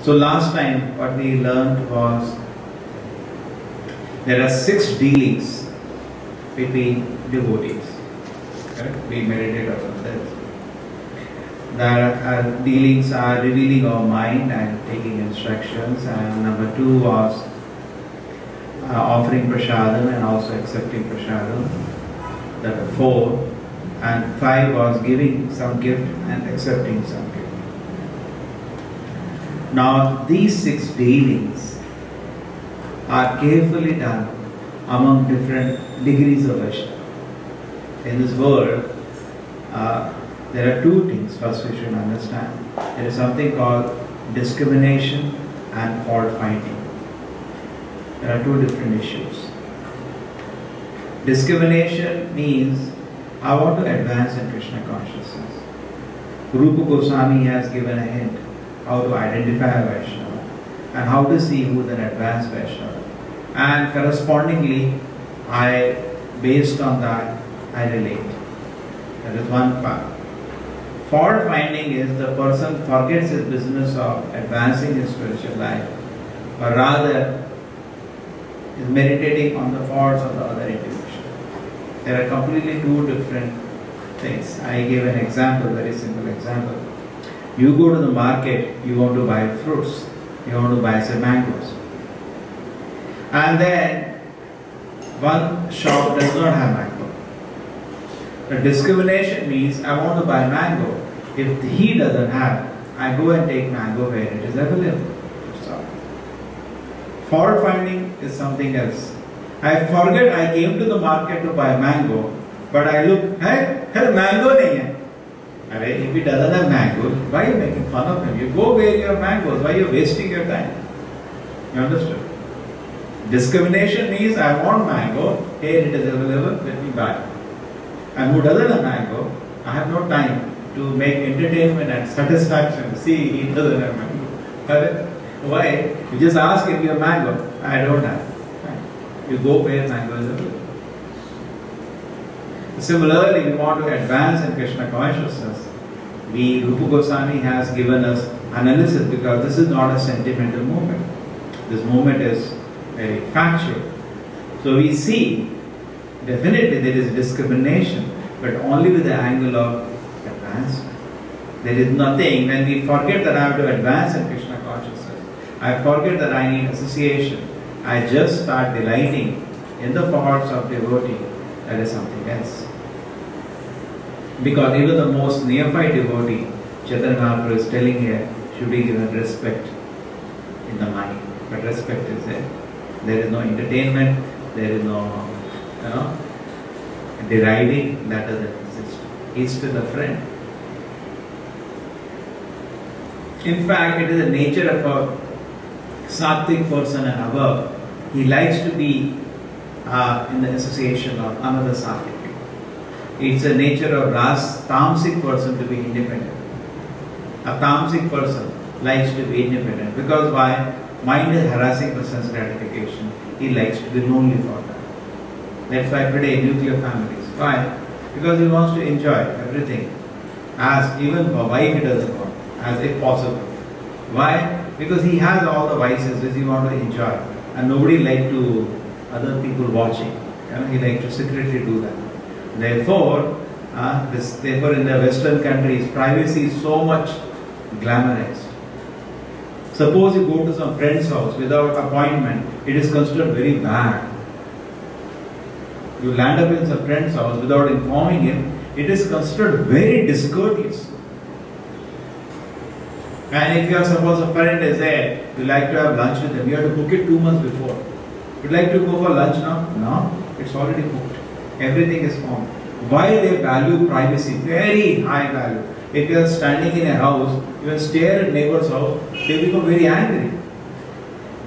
So last time what we learned was there are 6 dealings between devotees. Correct? We meditated on this. The dealings are revealing our mind and taking instructions, and number 2 was offering prasadam and also accepting prasadam. That was 4. And 5 was giving some gift and accepting some gift. Now these 6 dealings are carefully done among different degrees of Vaishnava. In this world, there are 2 things first we should understand. There is something called discrimination and fault finding. There are 2 different issues. Discrimination means I want to advance in Krishna consciousness. Rupa Goswami has given a hint how to identify a Vaishnava and how to see who is an advanced Vaishnava. And correspondingly, based on that, I relate. That is one part. Fault finding is the person forgets his business of advancing his spiritual life, or rather is meditating on the faults of the other individual. There are completely 2 different things. I gave an example, very simple example. You go to the market, you want to buy fruits, you want to buy some mangoes. And then one shop does not have mango. The discrimination means I want to buy mango. If he doesn't have, I go and take mango where it is available. So, fault finding is something else. I forget I came to the market to buy mango, but I look, hey, mango nahi hai. If he doesn't have mangoes, why are you making fun of him? You go where your mangoes, why are you wasting your time? You understood? Discrimination means I want mango, here it is available, let me buy. And who doesn't have mango, I have no time to make entertainment and satisfaction. See, he doesn't have mango. Why? You just ask if you have mango. I don't have. You go where mango is available. Similarly, we want to advance in Krishna consciousness. Rupa Goswami has given us analysis, because this is not a sentimental movement. This movement is very factual. So we see definitely there is discrimination, but only with the angle of advancement. There is nothing, when we forget that I have to advance in Krishna consciousness, I forget that I need association, I just start delighting in the faults of devotee, that is something else. Because even the most neophyte devotee, Chaitanya Mahaprabhu is telling here, should be given respect in the mind. But respect is there. There is no entertainment, there is no, deriding, that doesn't exist. He is still a friend. In fact, it is the nature of a sattvic person and above. He likes to be in the association of another sattvic. It's a nature of tamasic person to be independent. A tamasic person likes to be independent. Because why? Mind is harassing for sense gratification. He likes to be lonely for that. That's why today nuclear families. Why? Because he wants to enjoy everything. As even for wife he doesn't want. As if possible. Why? Because he has all the vices which he wants to enjoy. And nobody likes to other people watching. He likes to secretly do that. Therefore, in the Western countries, privacy is so much glamorized. Suppose you go to some friend's house without appointment, it is considered very bad. You land up in some friend's house without informing him, it is considered very discourteous. And if you are, suppose a friend is there, you like to have lunch with them, you have to book it 2 months before. Would you like to go for lunch now? No, it's already booked. Everything is formed. Why they value privacy? Very high value. If you are standing in a house, you will stare at neighbor's house, they become very angry.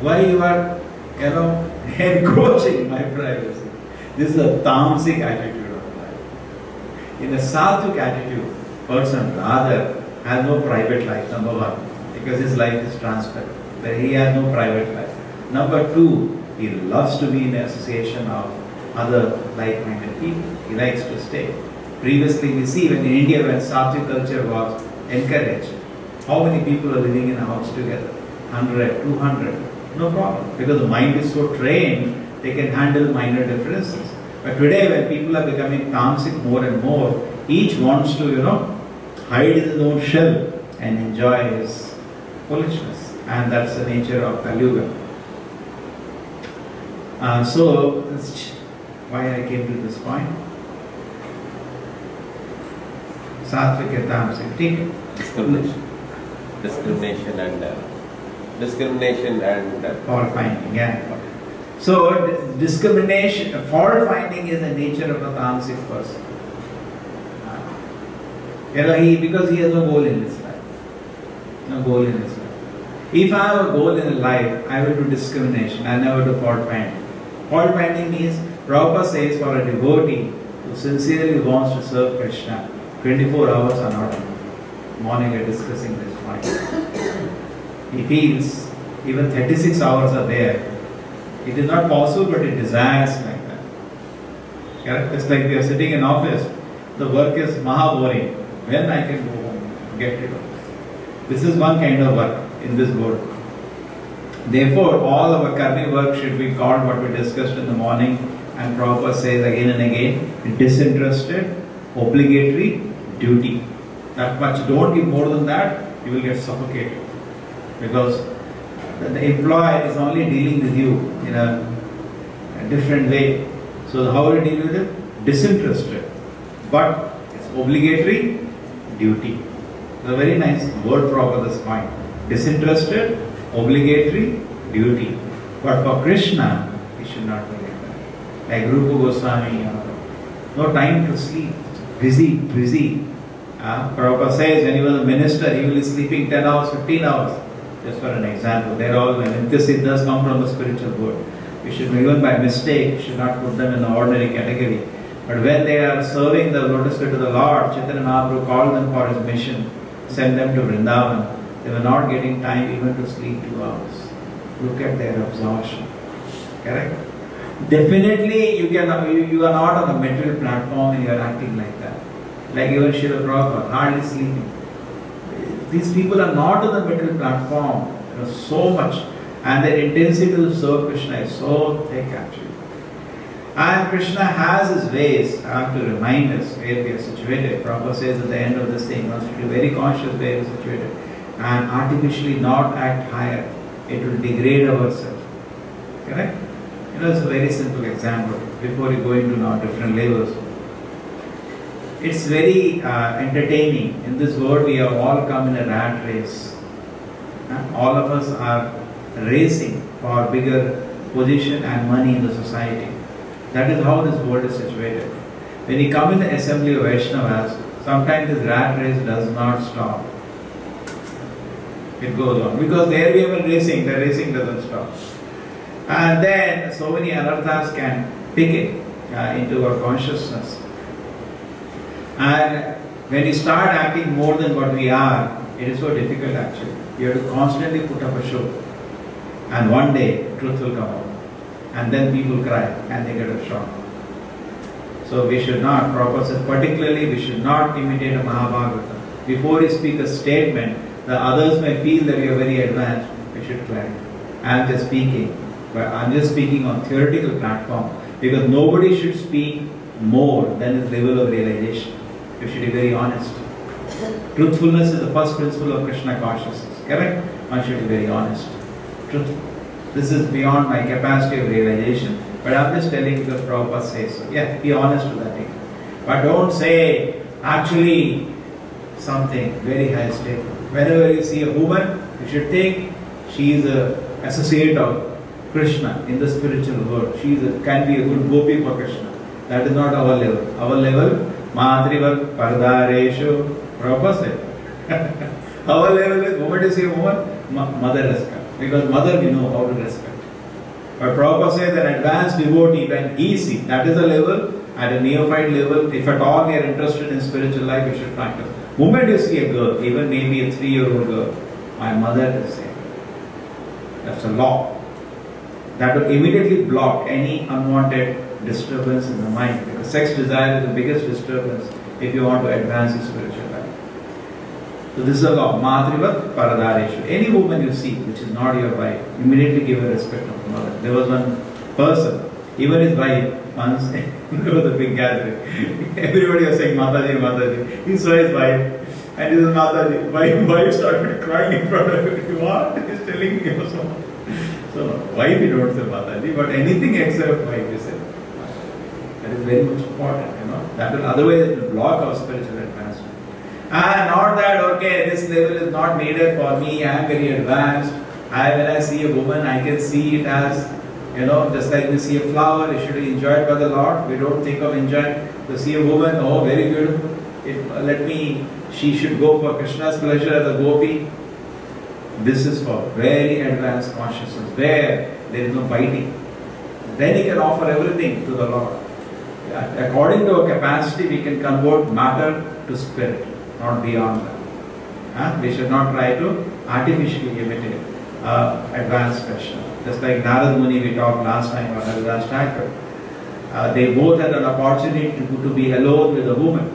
Why you are, encroaching my privacy? This is a tamasic attitude of life. In a sattvic attitude, person rather has no private life, number 1, because his life is transparent. He has no private life. Number 2, he loves to be in association of other like-minded people. He likes to stay. Previously we see when in India, when sattvic culture was encouraged, how many people are living in a house together? 100, 200. No problem. Because the mind is so trained, they can handle minor differences. But today when people are becoming tamasic more and more, each wants to, hide in his own shell and enjoy his foolishness. And that's the nature of Kali Yuga. So, that's why I came to this point. Satvika tamasic. Discrimination and fault finding, yeah. So discrimination, fault finding is the nature of a tamasic person. Because he has no goal in his life. No goal in his life. If I have a goal in life, I will do discrimination. I never do fault finding. Fault finding means, Prabhupada says, for a devotee who sincerely wants to serve Krishna, 24 hours are not enough. Morning we are discussing this point. He feels even 36 hours are there. It is not possible, but he desires like that. Correct? It's like we are sitting in office. The work is maha boring. When I can go home, get rid of it. This is one kind of work in this world. Therefore, all our karmic work should be called what we discussed in the morning, and Prabhupada says again and again, disinterested, obligatory, duty. That much. Don't give more than that, you will get suffocated. Because the employer is only dealing with you in a different way. So how do you deal with it? Disinterested. But it's obligatory, duty. It's a very nice word for this point. Disinterested, obligatory, duty. But for Krishna, he should not be like that. Like Rupa Goswami, no time to sleep. Busy. Prabhupada says when he was a minister, he will be sleeping 10 hours, 15 hours. Just for an example. They're all, Nitya Siddhas come from the spiritual world. We should, even by mistake, we should not put them in the ordinary category. But when they are serving the lotus feet of the Lord, Chaitanya Mahaprabhu called them for his mission, sent them to Vrindavan. They were not getting time even to sleep 2 hours. Look at their absorption. Correct? Definitely you are not on the material platform and you are acting like that. Like even Srila Prabhupada, hardly sleeping. These people are not on the material platform, so much, and their intensity to serve Krishna is so thick actually. And Krishna has his ways. I have to remind us where we are situated. Prabhupada says at the end of this thing, we must be very conscious where we are situated and artificially not act higher. It will degrade ourselves. Correct? It's a very simple example before you go into different levels. It's very entertaining. In this world, we have all come in a rat race. All of us are racing for bigger position and money in the society. That is how this world is situated. When you come in the assembly of Vaishnavas, sometimes this rat race does not stop. It goes on. Because there we have been racing, the racing doesn't stop. And then so many anarthas can pick it into our consciousness. And when you start acting more than what we are, it is so difficult actually. You have to constantly put up a show. And one day, truth will come out. And then people cry and they get a shock. So we should not, Prabhupada says, particularly we should not imitate a Mahabharata. Before you speak a statement, the others may feel that you are very advanced. We should clarify. I am just speaking. But I am just speaking on theoretical platform. Because nobody should speak more than his level of realization. You should be very honest. Truthfulness is the first principle of Krishna consciousness. Correct? One should be very honest. Truthful. This is beyond my capacity of realization. But I am just telling you because Prabhupada says so. Yeah, be honest to that thing. But don't say actually something very high statement. Whenever you see a woman, you should think she is an associate of Krishna in the spiritual world. She can be a good gopi for Krishna. That is not our level. Our level, Matrivat Pardareshu, Prabhupada said. Our level is, moment you see a woman, mother respect. Because mother we know how to respect. But Prabhupada says an advanced devotee, when he sees, that is a level, at a neophyte level, if at all we are interested in spiritual life, we should practice. Moment you see a girl, even maybe a 3-year-old girl, my mother is saying, that's a law. That will immediately block any unwanted disturbance in the mind. Because sex desire is the biggest disturbance if you want to advance your spiritual life. So this is a law. Matrivat Paradareshu. Any woman you see which is not your wife, immediately give her respect of the mother. There was one person, even his wife, once there was a big gathering. Everybody was saying Mataji, Mataji. He saw his wife and he said Mataji. Wife started crying in front of him. What? He's telling me so. So wife you don't say Mataji, but anything except wife you say. That is very much important, you know. That will otherwise it will block our spiritual advancement. Not that, okay, this level is not needed for me, I am very advanced. When I see a woman, I can see it as, you know, just like we see a flower, it should be enjoyed by the Lord. We don't think of enjoying. To see a woman, oh, very beautiful. She should go for Krishna's pleasure as a gopi. This is for very advanced consciousness, where there is no biting. Then he can offer everything to the Lord. According to our capacity, we can convert matter to spirit. Not beyond that. We should not try to artificially imitate advanced Krishna. Just like Narad Muni, we talked last time about Haridas Thakur. They both had an opportunity to be alone with a woman.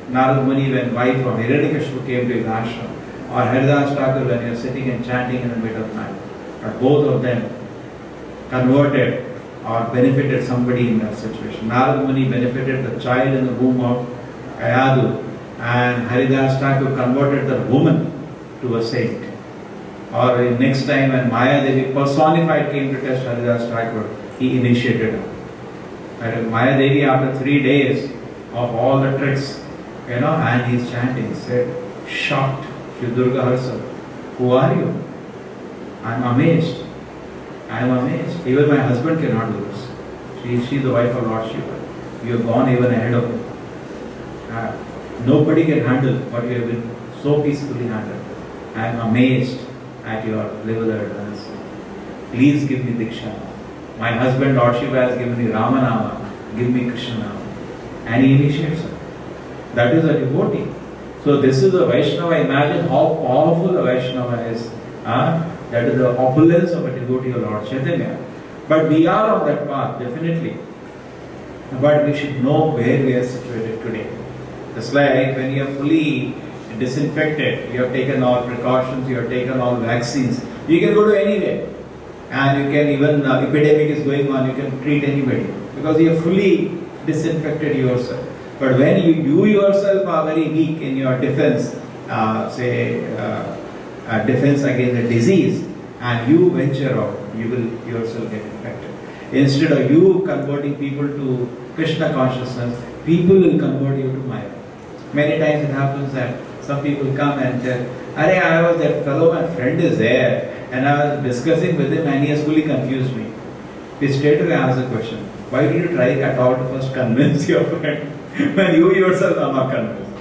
Narad Muni when wife of Hiranyakashipu came to his ashram, or Haridas Thakur when he was sitting and chanting in the middle of the night. But both of them converted or benefited somebody in that situation. Narad Muni benefited the child in the womb of Ayadu, and Haridas Thakur converted the woman to a saint. Or next time when Maya Devi personified came to test Haridas Thakur, he initiated her. And Maya Devi, after 3 days of all the tricks, you know, and he's chanting, said, shocked, Shri Durga herself, who are you? I am amazed. I am amazed. Even my husband cannot do this. She is the wife of Lord Shiva. You have gone even ahead of me. Nobody can handle what you have been so peacefully handled. I am amazed at your level of advancement. Please give me Diksha. My husband Lord Shiva has given me Ramanama. Give me Krishna Nama. And he initiates her. That is a devotee. So this is a Vaishnava. Imagine how powerful a Vaishnava is. That is the opulence of a devotee of Lord Chaitanya. But we are on that path, definitely. But we should know where we are situated today. Just like when you are fully disinfected, you have taken all precautions, you have taken all vaccines, you can go to anywhere. And you can even, epidemic is going on, you can treat anybody. Because you have fully disinfected yourself. But when you yourself are very weak in your defense, defense against a disease, and you venture out, you will yourself get infected. Instead of you converting people to Krishna consciousness, people will convert you to Maya. Many times it happens that some people come and tell, that fellow, my friend is there, and I was discussing with him and he has fully confused me. We straight away ask the question, why did you try at all to first convince your friend when you yourself are not convinced?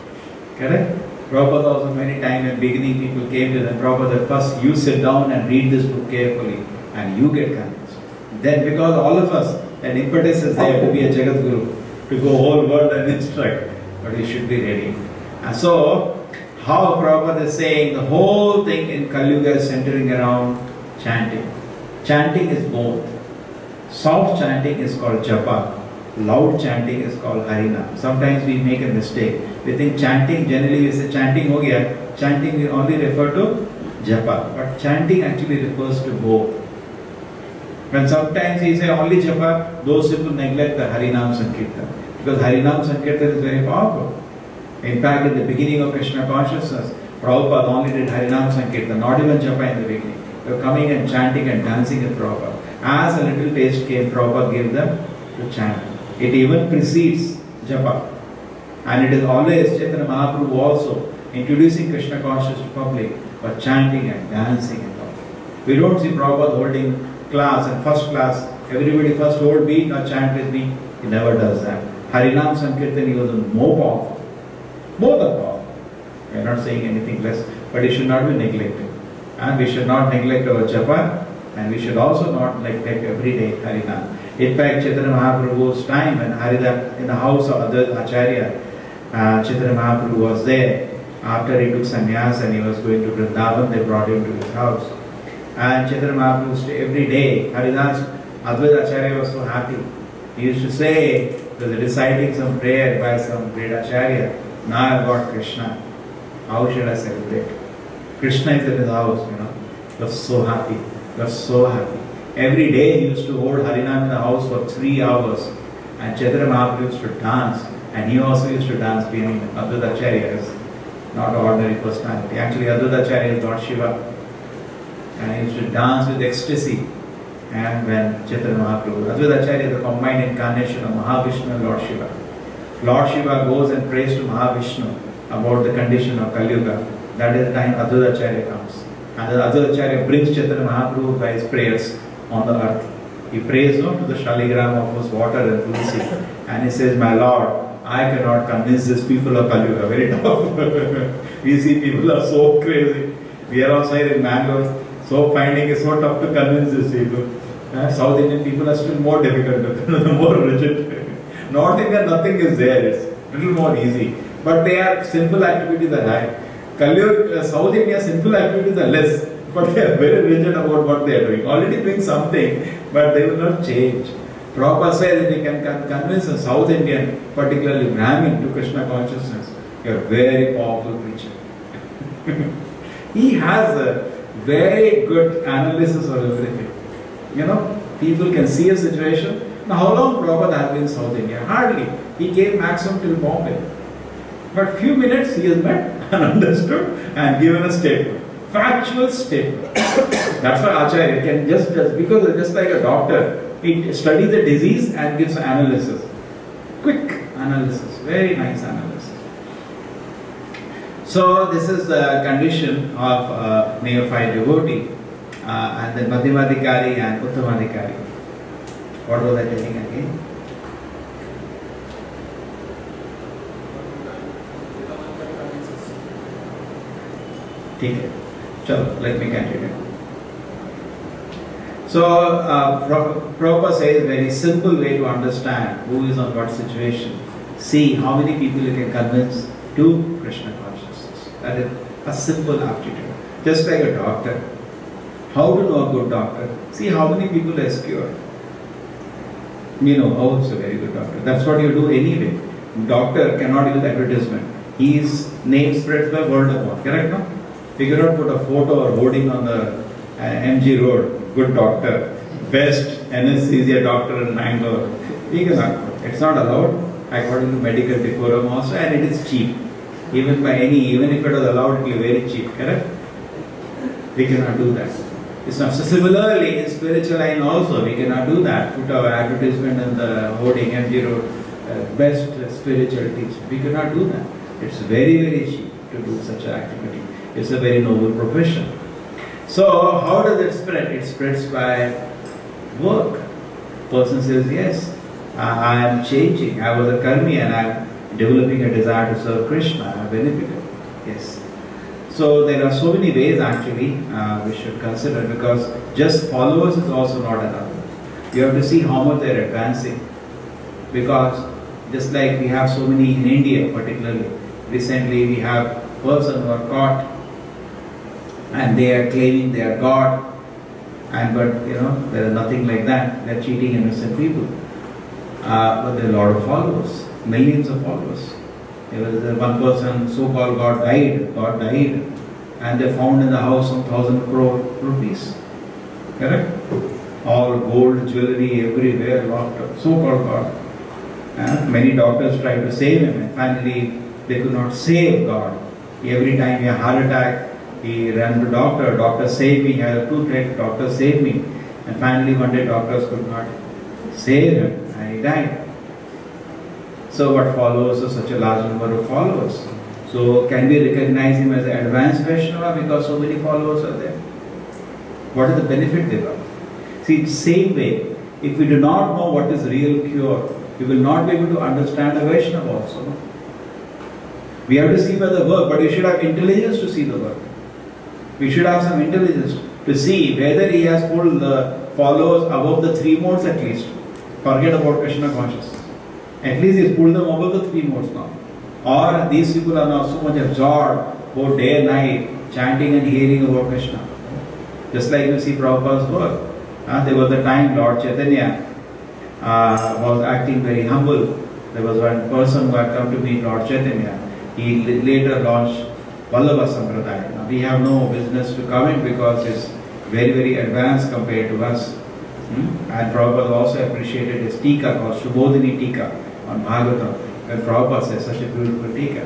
Correct? Prabhupada also many times in beginning people came to them, Prabhupada, first you sit down and read this book carefully and you get convinced. Then because all of us, an impetus is there to be a Jagat Guru, to go whole world and instruct, but you should be ready. And so, how Prabhupada is saying the whole thing in Kali Yuga is centering around chanting. Chanting is both. Soft chanting is called japa. Loud chanting is called harina. Sometimes we make a mistake. We think chanting, generally we say chanting ho gaya. Chanting we only refer to japa. But chanting actually refers to both. When sometimes we say only japa, those people neglect the Harinam Sankirtan. Because Harinam Sankirtan is very powerful. In fact, in the beginning of Krishna consciousness, Prabhupada only did Harinam Sankirtan, not even japa in the beginning. They were coming and chanting and dancing with Prabhupada. As a little taste came, Prabhupada gave them to chant. It even precedes japa. And it is always Chaitanya Mahaprabhu also introducing Krishna consciousness to public for chanting and dancing and all. We don't see Prabhupada holding class and first class, everybody first hold beat or chant with me. He never does that. Harinam Sankirtan, he was more powerful. Both are powerful. We are not saying anything less, but it should not be neglected. And we should not neglect our japa, and we should also not neglect everyday Harinam. In fact, Chaitanya Mahaprabhu's time when Harida in the house of Advaita Acharya, Chaitanya Mahaprabhu was there. After he took sannyas and he was going to Vrindavan, they brought him to his house. And Chaitanya Mahaprabhu every day, Haridas, Advaita Acharya was so happy. He used to say, he was reciting some prayer by some great Acharya, now I got Krishna. How should I celebrate? Krishna is in his house, He was so happy. He was so happy. Every day he used to hold Harinam in the house for 3 hours. And Chaitanya Mahaprabhu used to dance. And he also used to dance being Advaita Acharya, not an ordinary personality. Actually, Advaita Acharya is Lord Shiva. And he used to dance with ecstasy. And when Chaitanya Mahaprabhu, Advaita Acharya is a combined incarnation of Mahavishnu and Lord Shiva. Lord Shiva goes and prays to Mahavishnu about the condition of Kali Yuga. That is the time Advaita Acharya comes. And the Advaita Acharya brings Chaitanya Mahaprabhu by his prayers on the earth. He prays to the Shaligram of his water and Tulsi. And he says, my Lord, I cannot convince these people of Kali Yuga. Very tough. We see people are so crazy. We are also here in Bangalore. So finding it so tough to convince these people. South Indian people are still more difficult, more rigid. North Indian, nothing is there. It's a little more easy. But they are simple activities are high. South India, simple activities are less. But they are very rigid about what they are doing. Already doing something, but they will not change. Prabhupada says that you can convince a South Indian, particularly Brahmin, to Krishna consciousness. You are a very powerful preacher. He has a very good analysis of everything. People can see a situation. Now, how long Prabhupada has been in South India? Hardly. He came maximum till Bombay. But few minutes he has met and understood and given a statement. Factual statement. That's why Acharya can because just like a doctor, he studies the disease and gives analysis. Quick analysis. Very nice analysis. So this is the condition of neophyte devotee. And then Madhyamadhikari and Uttamadhikari. What was I telling again? Okay. So let me continue. So Prabhupada says very simple way to understand who is on what situation. See how many people you can convince to Krishna consciousness. That is a simple aptitude. Just like a doctor. How to know a good doctor? See how many people has cured. Oh, it's a very good doctor. That's what you do anyway. Doctor cannot use advertisement. His name spreads by word of mouth. Correct, no? We cannot put a photo or hoarding on the MG road. Good doctor. Best anesthesia doctor in Bangalore. We cannot put. It's not allowed according to medical decorum also, and it is cheap. Even if it was allowed, it will be very cheap. Correct? We cannot do that. It's not. So similarly, in spiritual line also, we cannot do that. Put our advertisement on the hoarding MG road, best spiritual teacher. We cannot do that. It's very, very cheap to do such an activity. It's a very noble profession. So how does it spread? It spreads by work. Person says, yes, I am changing. I was a karmi and I am developing a desire to serve Krishna. I am benefited. Yes. So there are so many ways actually we should consider, because just followers is also not enough. You have to see how much they are advancing. Because just like we have so many in India particularly, recently we have persons who are caught and they are claiming they are God, but there is nothing like that. They are cheating innocent people. But there are a lot of followers, millions of followers. There was one person, so-called God died, and they found in the house some 1,000 crore rupees. Correct? All gold, jewelry, everywhere locked up. So-called God. Many doctors tried to save him, and finally they could not save God. Every time he had a heart attack, he ran to doctor. Doctor saved me. He had a toothache. Doctor saved me. And finally one day doctors could not save him, and he died. So what follows is such a large number of followers. So can we recognize him as an advanced Vaishnava because so many followers are there? What is the benefit they got? See, same way, if we do not know what is real cure, we will not be able to understand the Vaishnava also. No? We have to see by the work, but we should have intelligence to see the work. We should have some intelligence to see whether he has pulled the followers above the 3 modes at least. Forget about Krishna consciousness. At least he has pulled them above the 3 modes now. Or these people are now so much absorbed, both day and night, chanting and hearing about Krishna. Just like you see Prabhupada's work. There was a time Lord Chaitanya was acting very humble. There was one person who had come to meet Lord Chaitanya. He later launched Vallabha Sampradaya. Now, we have no business to comment because it's very, very advanced compared to us. And Prabhupada also appreciated his tika called Shubodhini Tika on Bhagavatam. When Prabhupada says such a beautiful tika.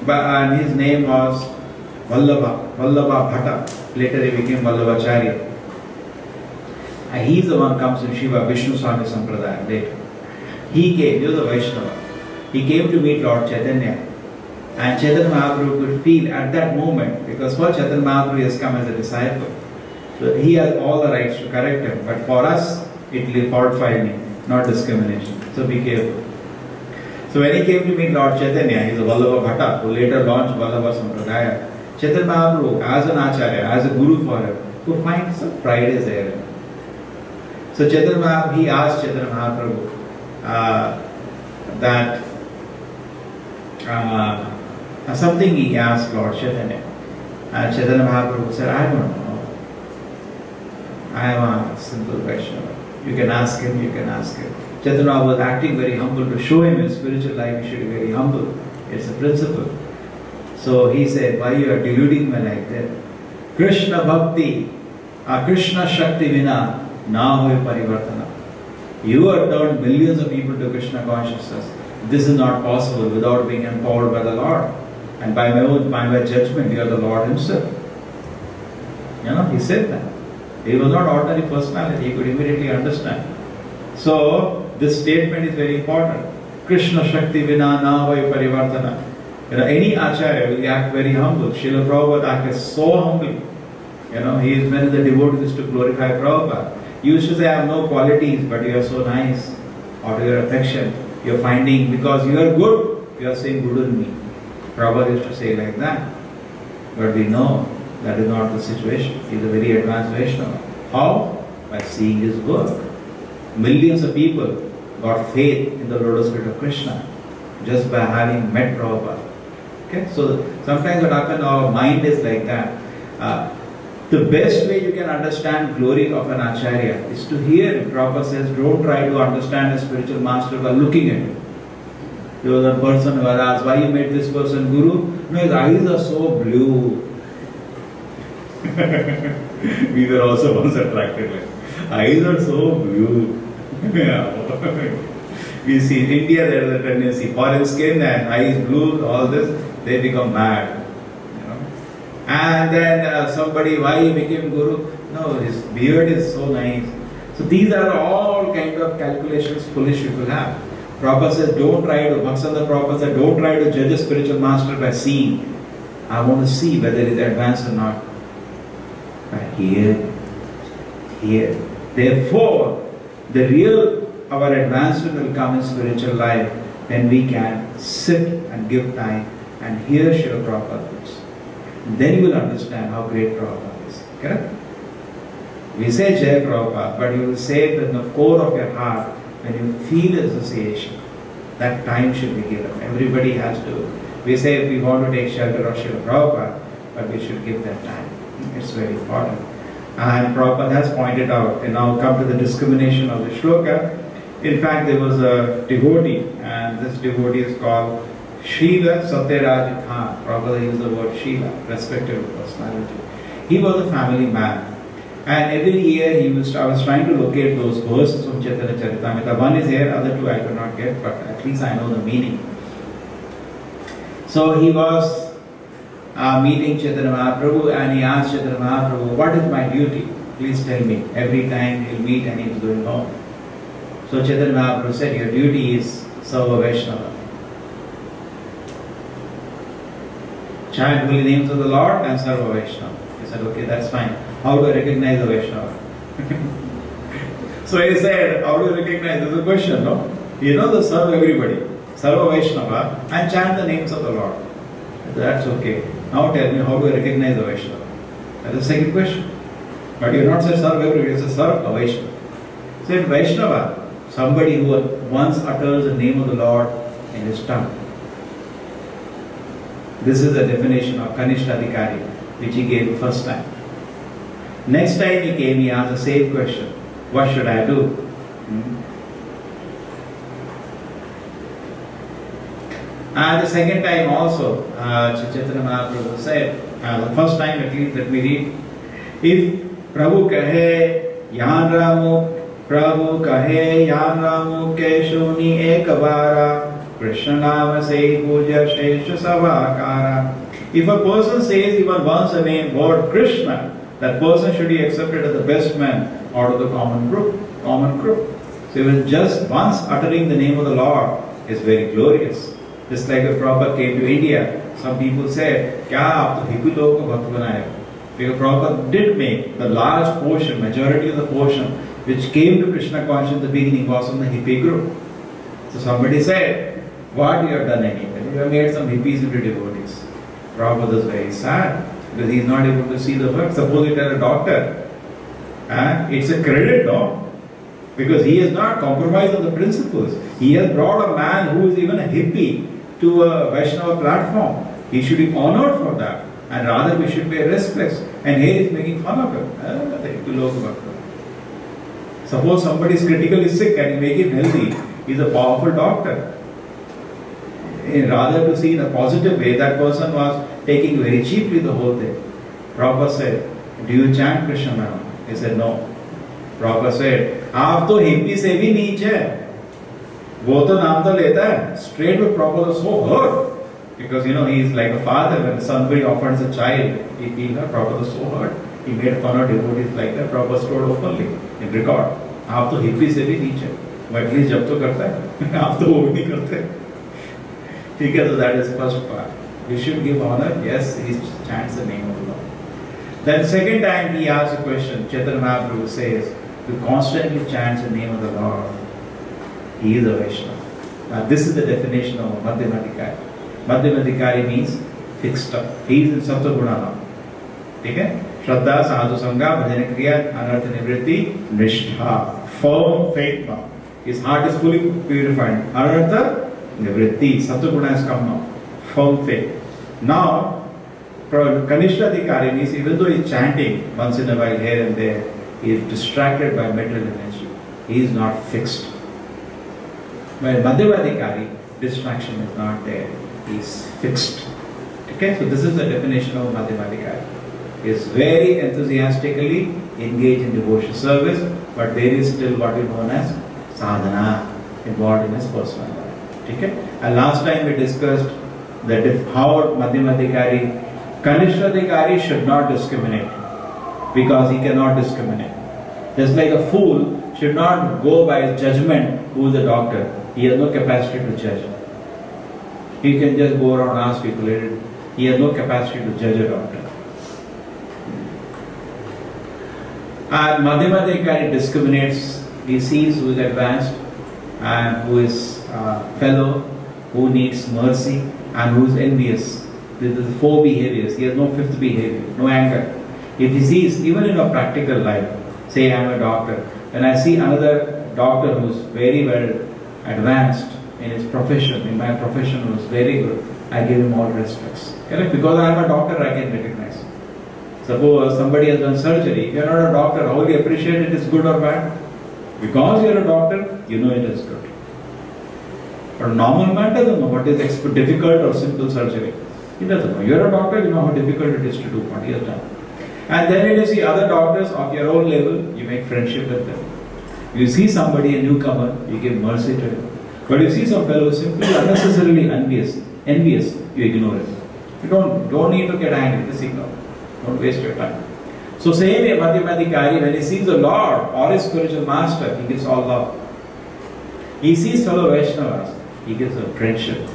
And his name was Vallabha Bhatta. Later he became Vallabhacharya. And he's the one who comes in Shiva Vishnu Swami Sampradaya later. He came, he was a Vaishnava. He came to meet Lord Chaitanya. And Chaitanya Mahaprabhu could feel at that moment, because for Chaitanya Mahaprabhu has come as a disciple. So he has all the rights to correct him. But for us, it will fault finding, not discrimination. So be careful. So when he came to meet Lord Chaitanya, he is a Vallabha Bhatta, who later launched Vallabha Sampradaya. Chaitanya Mahaprabhu, as an Acharya, as a Guru for him, who finds some pride is there. So Chaitanya Mahaprabhu, he asked Chaitanya Mahaprabhu something he asked Lord Chaitanya. And Chaitanya Mahaprabhu said, I don't know. I am a simple Vaishnava. You can ask him, you can ask him. Chaitanya was acting very humble. To show him in spiritual life, he should be very humble. It's a principle. So he said, why you are deluding me like that? Krishna Bhakti, Krishna Shakti Vina, na hoy parivartana. You have turned millions of people to Krishna consciousness. This is not possible without being empowered by the Lord. And by my judgment, you are the Lord himself. He said that. He was not ordinary personality, he could immediately understand. So, this statement is very important. Krishna Shakti Vina na hoy parivartana. Any Acharya will act very humble. Srila Prabhupada acted so humble. He is one of the devotees to glorify Prabhupada. You used to say, I have no qualities, but you are so nice. Out of your affection, you are finding, because you are good, you are saying good in me. Prabhupada used to say like that. But we know that is not the situation. He is a very advanced Vaishnava. How? By seeing his work. Millions of people got faith in the lotus feet of Krishna just by having met Prabhupada. Okay? So sometimes what happens, our mind is like that. The best way you can understand glory of an Acharya is to hear him. Prabhupada says, don't try to understand a spiritual master by looking at him. There was a person who was asked, why you made this person Guru? No, his eyes are so blue. We were also once attracted like eyes are so blue. We see in India there is a tendency, foreign skin and eyes blue, all this, they become mad. And then somebody, why he became Guru? No, his beard is so nice. So these are all kind of calculations foolish people have. Prabhupada says, don't try to, Bhaksanda Prabhupada said, don't try to judge a spiritual master by seeing. I want to see whether it is advanced or not. Here. Therefore, the real, our advancement will come in spiritual life when we can sit and give time and hear Srila Prabhupada words. Then you will understand how great Prabhupada is. Correct? We say Jai Prabhupada, but you will say it in the core of your heart when you feel association. That time should be given. Everybody has to. We say we want to take shelter of Srila Prabhupada, but we should give that time. It's very important. And Prabhupada has pointed out, and now come to the discrimination of the shloka. In fact, there was a devotee, and this devotee is called Srila Satyaraj Khan. Prabhupada used the word Srila, respected personality. He was a family man. And every year I was trying to locate those verses from Chaitanya Charitamrita. One is here, other two I could not get, but at least I know the meaning. So he was meeting Chaitanya Mahaprabhu, and he asked Chaitanya Mahaprabhu, what is my duty? Please tell me. Every time he'll meet and he's going home. So Chaitanya Mahaprabhu said, your duty is Sarva Vaishnava. Chant holy names of the Lord and Sarva Vaishnava. He said, okay, that's fine. How do I recognize a Vaishnava? So he said, how do you recognize? There's a question, no? You know, to serve everybody. Sarva Vaishnava and chant the names of the Lord. That's okay. Now tell me, how do I recognize a Vaishnava? That's the second question. But you not say serve everybody, you say serve a Vaishnava. Said Vaishnava, somebody who once utters the name of the Lord in his tongue. This is the definition of Kanishtadhikari, which he gave first time. Next time he came, he asked the same question. What should I do? And the second time also, Chaitanya Mahaprabhu said, the first time at least, let me read. If Prabhu kahe Yan Ramu, Prabhu kahe Yan Ramu Keshoni Ekavara, Krishna Nama Se Puja Shesha Savakara. If a person says even once a name, word Krishna, that person should be accepted as the best man out of the common group. So even just once uttering the name of the Lord is very glorious. Just like the Prabhupada came to India, some people said, "Kya aap to hippie log ko bhakt banaye ho?" Because Prabhupada did make the large portion, majority of the portion which came to Krishna consciousness in the beginning was from the hippie group. So somebody said, "What you have done anything? You have made some hippies into devotees." Prabhupada is very sad because he is not able to see the work. Suppose you tell a doctor, it's a credit, no? Because he has not compromised on the principles. He has brought a man who is even a hippie to a Vaishnava platform. He should be honored for that. And rather we should pay respect. And here he is making fun of him. Suppose somebody is critically sick and you make him healthy. He is a powerful doctor. Rather to see in a positive way, that person was taking very cheaply the whole thing. Prabhupada said, "Do you chant Krishna Nama?" He said, "No." Prabhupada said, "आप तो hippie से भी नीच है, वो तो नाम तो लेता है." Straight with Prabhupada was so hurt. Because he is like a father. When somebody offers a child, Prabhupada was so hurt. He made fun of devotees like that. Prabhupada stood openly in record. आप तो hippie से भी नीच है, वो at least जब तो करता है, आप तो वो भी नहीं करते. ठीक है, so that is first part. We should give honor. Yes, he chants the name of the Lord. Then second time he asks a question. Chaitanya Mahaprabhu says, "Who constantly chants the name of the Lord, he is a Vaishnava." Now this is the definition of Madhyamadikari. Madhyamadikari means fixed up. He is in Sattva-guna now. Okay? Shraddha, Sadhu Sangha, Bhajana Kriya, Anartha Nivritti, Nishtha. Firm faith now. His heart is fully purified. Anartha Nivritti. Sattva-guna has come now. Firm faith. Now, Kanishthadikari means even though he is chanting once in a while here and there, he is distracted by material energy. He is not fixed. While Madhyamadikari, distraction is not there. He is fixed. Okay, so this is the definition of Madhyamadikari. He is very enthusiastically engaged in devotional service, but there is still what is known as sadhana involved in his personal life. Okay? And last time we discussed that how Madhyamadikari, Kanishthadikari should not discriminate because he cannot discriminate. Just like a fool should not go by his judgment who is a doctor. He has no capacity to judge. He can just go around and ask people. He has no capacity to judge a doctor. And Madhyamadikari discriminates. He sees who is advanced and who is fellow, who needs mercy and who is envious. These are the four behaviors. He has no fifth behavior, no anger. If he sees, even in a practical life, say I am a doctor, when I see another doctor who is very well advanced in his profession, in my profession who is very good, I give him all respects. Correct? Because I am a doctor, I can recognize. Suppose somebody has done surgery, if you are not a doctor, how will you appreciate it is good or bad? Because you are a doctor, you know it is good. But a normal man doesn't know what is difficult or simple surgery. He doesn't know. You are a doctor, you know how difficult it is to do what he has done. And then when you see other doctors of your own level, you make friendship with them. You see somebody, a newcomer, you give mercy to him. But you see some fellow simply unnecessarily envious, you ignore it. You don't need to get angry, just ignore. Don't waste your time. So same way Madhyamadikari, when he sees the Lord or his spiritual master, he gives all love. He sees fellow Vaishnavas, he gives a friendship.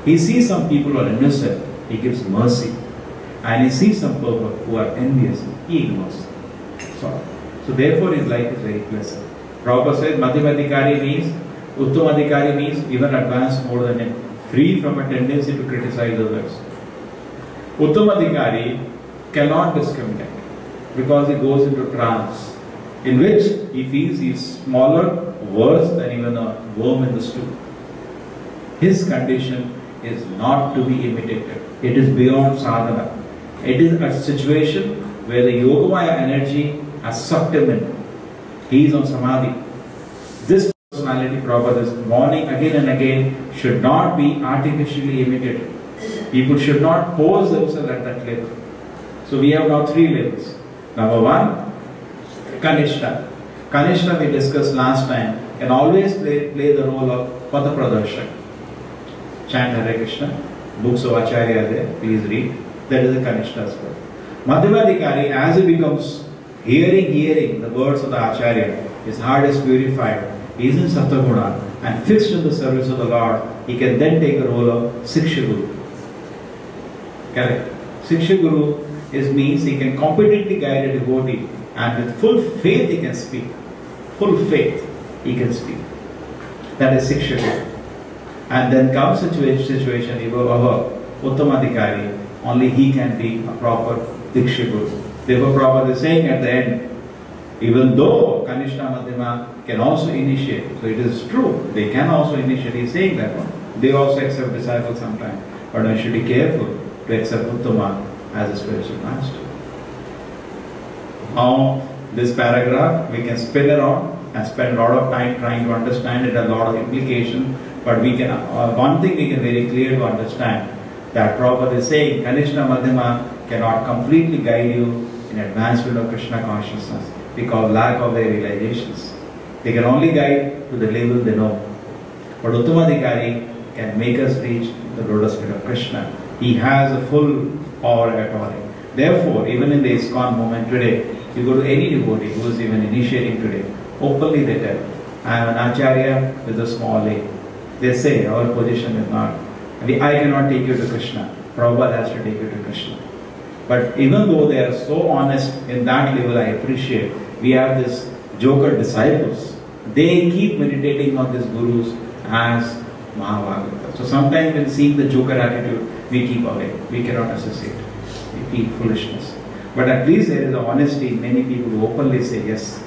He sees some people who are innocent, he gives mercy. And he sees some people who are envious, he ignores. So therefore his life is very pleasant. Prabhupada says Madhyamadikari means, Uttamadikari means even advanced more than him, free from a tendency to criticize others. Uttamadikari cannot discriminate because he goes into trance in which he feels he is smaller, worse than even a worm in the stew. His condition is not to be imitated. It is beyond sadhana. It is a situation where the Yogamaya energy has sucked him in. He is on samadhi. This personality, Prabhupada is warning again and again, should not be artificially imitated. People should not pose themselves at that level. So we have now 3 levels. Number 1, Kanishta. Kanishta we discussed last time, can always play the role of Patha Pradarshak. Chant Hare Krishna, books of Acharya there, please read. That is the Kanishta spell. Madhyamadikari, as he becomes hearing the words of the Acharya, his heart is purified, he is in Sattva-guna and fixed in the service of the Lord, he can then take the role of Siksha Guru. Correct? Siksha Guru means he can competently guide a devotee and with full faith he can speak. Full faith he can speak. That is Siksha Guru. And then comes situation, Uttamadikari, only he can be a proper Diksha Guru. Therefore Prabhupada is saying at the end, even though Kanishta Madhyama can also initiate, so it is true, they can also initiate, he is saying that one. They also accept disciples sometimes, but one should be careful to accept Uttama as a spiritual master. Now, this paragraph we can spin around and spend a lot of time trying to understand it, a lot of implication, but we can, one thing we can very clear to understand, that Prabhupada is saying Kanishta Madhyama cannot completely guide you in advancement of Krishna consciousness because lack of their realizations. They can only guide to the level they know. But Uttamadikari can make us reach the lotus feet of Krishna. He has a full power at all. Therefore, even in the ISKCON movement today, you go to any devotee who is even initiating today, openly they tell, I am an Acharya with a small a. They say our position is not, I cannot take you to Krishna. Prabhupada has to take you to Krishna. But even though they are so honest in that level, I appreciate. We have this joker disciples. They keep meditating on these gurus as Mahabhagavata. So sometimes when seeing the joker attitude, we keep away. We cannot associate. We keep foolishness. But at least there is a honesty in many people who openly say, yes,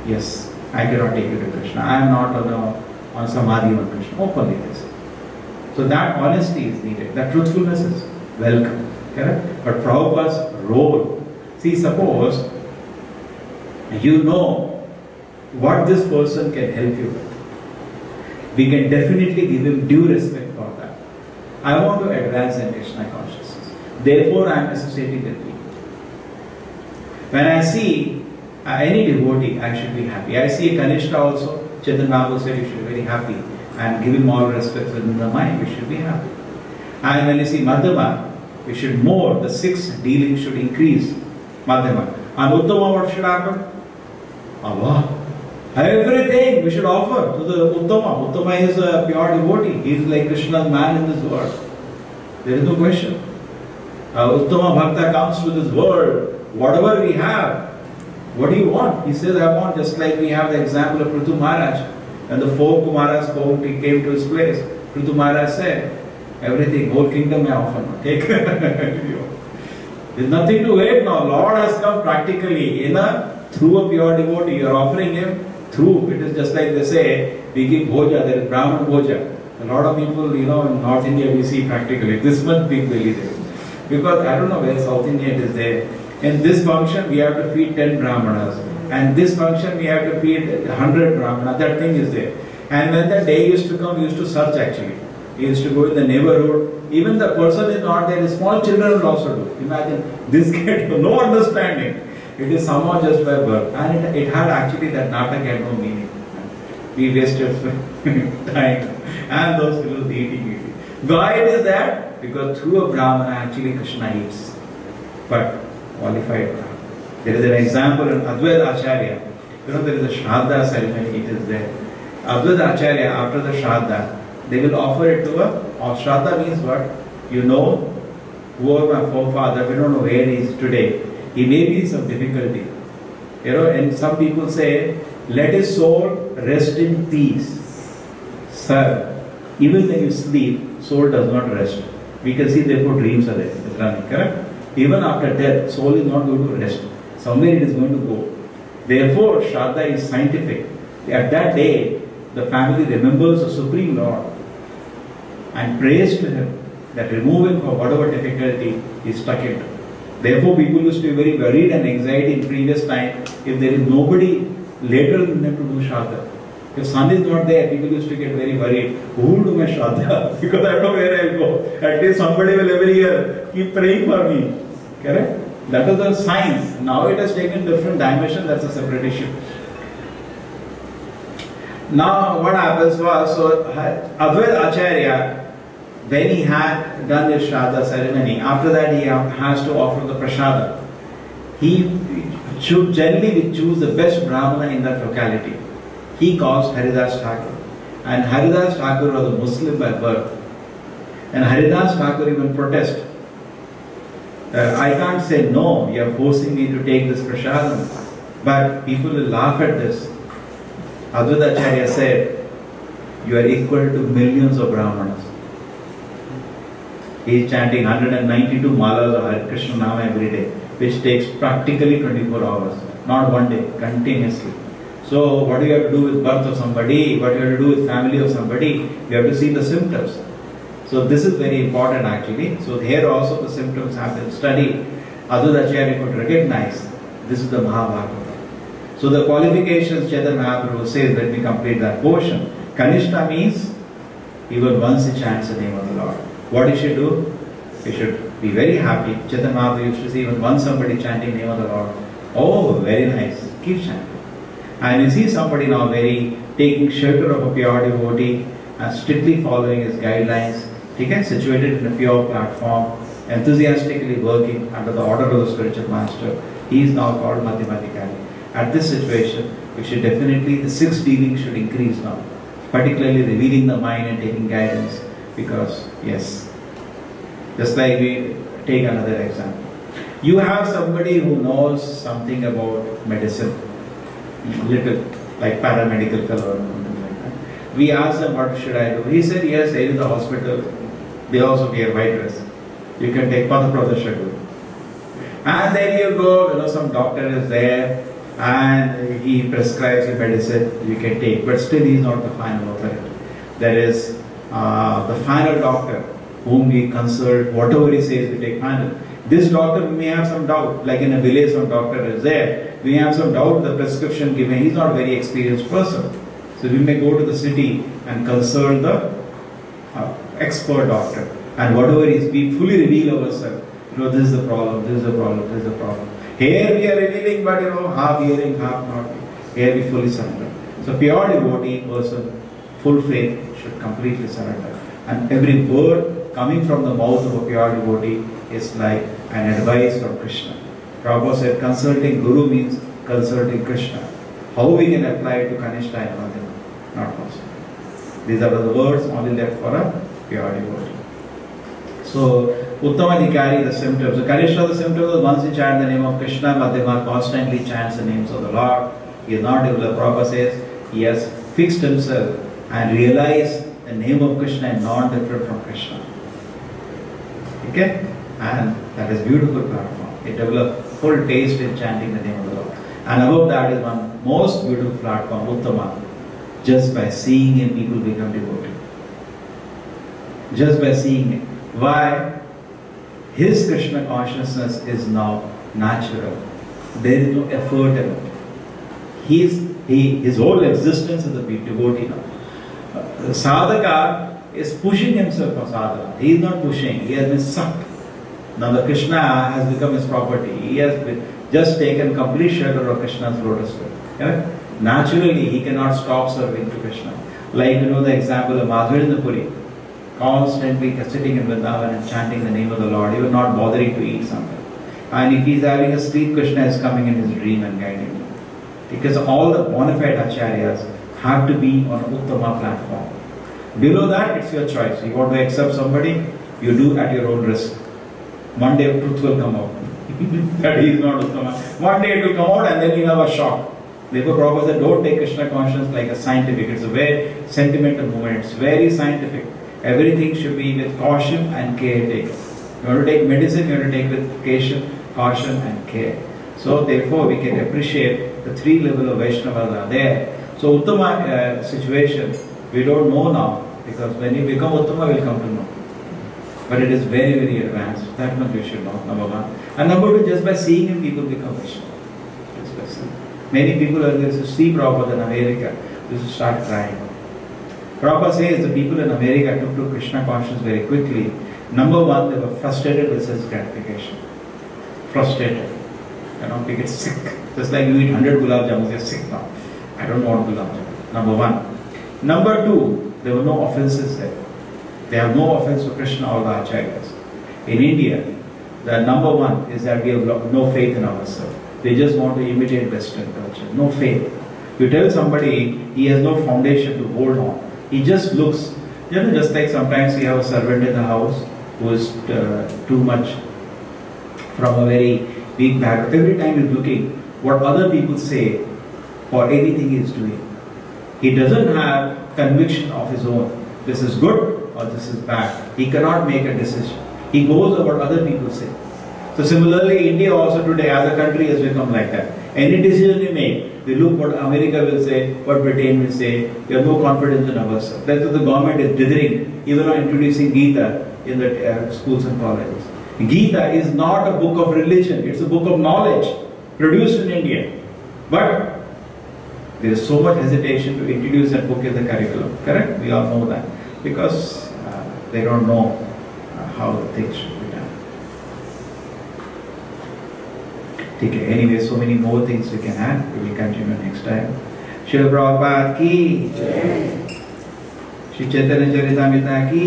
yes, I cannot take you to Krishna. I am not on Samadhi on Krishna. Openly they say. So that honesty is needed. That truthfulness is welcome. Correct? But Prabhupada's role, see, suppose you know what this person can help you with. We can definitely give him due respect for that. I want to advance in Krishna consciousness. Therefore, I am associating with people. When I see any devotee, I should be happy. I see a Kanishta also, Chaitanya Mahaprabhu said you should be very happy. And give him all respect within the mind, we should be happy. And when you see Madhyama, we should more, the 6 dealings should increase. Madhyama. And Uttama, what should happen? Allah. Everything we should offer to the Uttama. Uttama is a pure devotee. He is like Krishna's man in this world. There is no question. Uttama Bhakta comes to this world. Whatever we have, what do you want? He says, I want, just like we have the example of Prithu Maharaj. When the 4 Kumaras came to his place, Prithu Maharaj said, everything, whole kingdom I offer. Take. There's nothing to wait now. Lord has come practically through a pure devotee. You are offering him through. It is just like they say, we give bhoja, there is Brahman bhoja. A lot of people, in North India we see practically this much big belly there. Because I don't know where South India it is there. In this function we have to feed 10 Brahmanas. And this function we have to feed 100 Brahmanas. That thing is there. And when the day used to come, we used to search actually. We used to go in the neighborhood. Even the person is not there. Small children will also do. Imagine this kid, no understanding. It is somehow just by birth. And it had actually, that natak had no meaning. We wasted time. And those little eating. Why it is that? Because through a Brahmana actually Krishna eats. But qualified Brahmana. There is an example in Advaita Acharya. There is a Shraddha ceremony, it is there. Advaita Acharya, after the Shraddha, they will offer it to Shraddha means what? Whoever my forefather, we don't know where he is today. He may be in some difficulty. And some people say, let his soul rest in peace. Sir, even when you sleep, soul does not rest. We can see therefore dreams are there. It's running, correct? Even after death, soul is not going to rest. Somewhere it is going to go. Therefore, Shraddha is scientific. At that day, the family remembers the Supreme Lord and prays to Him that remove him from whatever difficulty he is stuck into. Therefore, people used to be very worried and anxiety in previous time if there is nobody later than them to do Shraddha. If sun is not there, people used to get very worried. Who will do my Shraddha? Because I don't know where I will go. At least somebody will every year keep praying for me. Correct? That was the science. Now it has taken different dimension. That's a separate issue. Now what happens was, so Advaita Acharya, when he had done his Shraddha ceremony, after that he has to offer the prasada. He should generally choose the best Brahmana in that locality. He calls Haridas Thakur. And Haridas Thakur was a Muslim by birth. And Haridas Thakur even protested. I can't say no, you are forcing me to take this prasadam. But people will laugh at this. Advaita Acharya said, you are equal to millions of Brahmanas. He is chanting 192 malas of Hare Krishna Nama every day, which takes practically 24 hours, not one day, continuously. So what do you have to do with birth of somebody, what do you have to do with family of somebody, you have to see the symptoms. So this is very important actually. So here also the symptoms have been studied. Advaita Acharya could recognize this is the Mahabharata. So the qualifications Chaitanya Mahaprabhu says, let me complete that portion. Kanishta means even once he chants the name of the Lord. What he should do? He should be very happy. Chaitanya Mahaprabhu used to say even once somebody chanting the name of the Lord, oh very nice, keep chanting. And you see somebody now taking shelter of a pure devotee and strictly following his guidelines, situated in a pure platform, enthusiastically working under the order of the spiritual master. He is now called Madhyamadikari. At this situation, we should definitely, the 6 dealings should increase now, particularly revealing the mind and taking guidance, because yes, just like we take another example. You have somebody who knows something about medicine, little, like paramedical fellow or something like that. We asked him, what should I do? He said, yes, here in the hospital, they also wear white dress. You can take Padapradasha. And then you go, some doctor is there and he prescribes you medicine, you can take, but still he is not the final authority. There is the final doctor whom we consult, whatever he says we take final. This doctor may have some doubt, like in a village some doctor is there, we have some doubt the prescription given, he is not a very experienced person. So we may go to the city and consult the expert doctor, and whatever is, we fully reveal ourselves. This is the problem, this is the problem, this is the problem. Here we are revealing, but half hearing, half not. Here we fully surrender. So pure devotee person, full faith, should completely surrender. And every word coming from the mouth of a pure devotee is like an advice from Krishna. Prabhupada said consulting Guru means consulting Krishna. How we can apply it to Kanishta and Madhyama? Not possible. These are the words only left for a pure devotee. So, Uttamadhikari, the symptoms. So, Kanishta, the symptoms is once he chants the name of Krishna, Madhyama constantly chants the names of the Lord. He is not developed. Prabhupada says he has fixed himself and realized the name of Krishna is not different from Krishna. Okay? And that is beautiful platform. It developed full taste in chanting the name of the Lord. And above that is one most beautiful platform, Uttama. Just by seeing him, people become devoted. Just by seeing him. Why? His Krishna consciousness is now natural. There is no effort in it. His whole existence is a devotee now. The sadhaka is pushing himself for sadhana. He is not pushing, he has been sucked. Now the Krishna has become his property. He has just taken complete shelter of Krishna's lotus feet. Yeah? Naturally, he cannot stop serving to Krishna. Like the example of Madhurendra Puri, constantly sitting in Vrindavan and chanting the name of the Lord, even not bothering to eat something. And if he is having a sleep, Krishna is coming in his dream and guiding him. Because all the bona fide acharyas have to be on an Uttama platform. Below that, it's your choice. You want to accept somebody, you do at your own risk. One day truth will come out. That he is not Uttama. One day it will come out and then you have a shock. Therefore, Prabhupada said, don't take Krishna consciousness like a scientific. It's a very sentimental movement. It's very scientific. Everything should be with caution and care taken. You want to take medicine, you have to take with caution and care. So therefore, we can appreciate the 3 levels of Vaishnavas are there. So Uttama situation, we don't know now, because when you become Uttama, we'll come to know. But it is very, very advanced. That much we should know, number 1. And number 2, just by seeing him, people become Vaishnava. Just by seeing. Many people are going to see Prabhupada in America. used to start crying. Prabhupada says the people in America took to Krishna consciousness very quickly. Number one, they were frustrated with sense gratification. Frustrated. They get sick. Just like you eat 100 gulab jamuns, you're sick now. I don't want gulab jamun. Number one. Number two, there were no offenses there. They have no offense for Krishna or the acharyas. In India, the number one is that we have no faith in ourselves. They just want to imitate Western culture. No faith. You tell somebody he has no foundation to hold on. He just looks, just like sometimes we have a servant in the house who is too much from a very weak background. Every time he's looking what other people say for anything he is doing. He doesn't have conviction of his own. This is good or this is bad. He cannot make a decision. He goes over what other people say. So similarly, India also today as a country has become like that. Any decision we make, we look what America will say, what Britain will say. We have no confidence in ourselves. That's what the government is dithering, even on introducing Gita in the schools and colleges. Gita is not a book of religion. It's a book of knowledge produced in India. But there is so much hesitation to introduce that book in the curriculum. Correct? We all know that. Because they don't know how the things should be done. Okay, anyway, so many more things we can add. We will continue next time. Srila Prabhupada ki Shri Chaitanya Charitamrita ki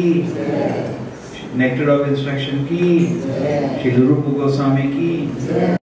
Nectar of Instruction ki Shri Rupa Goswami ki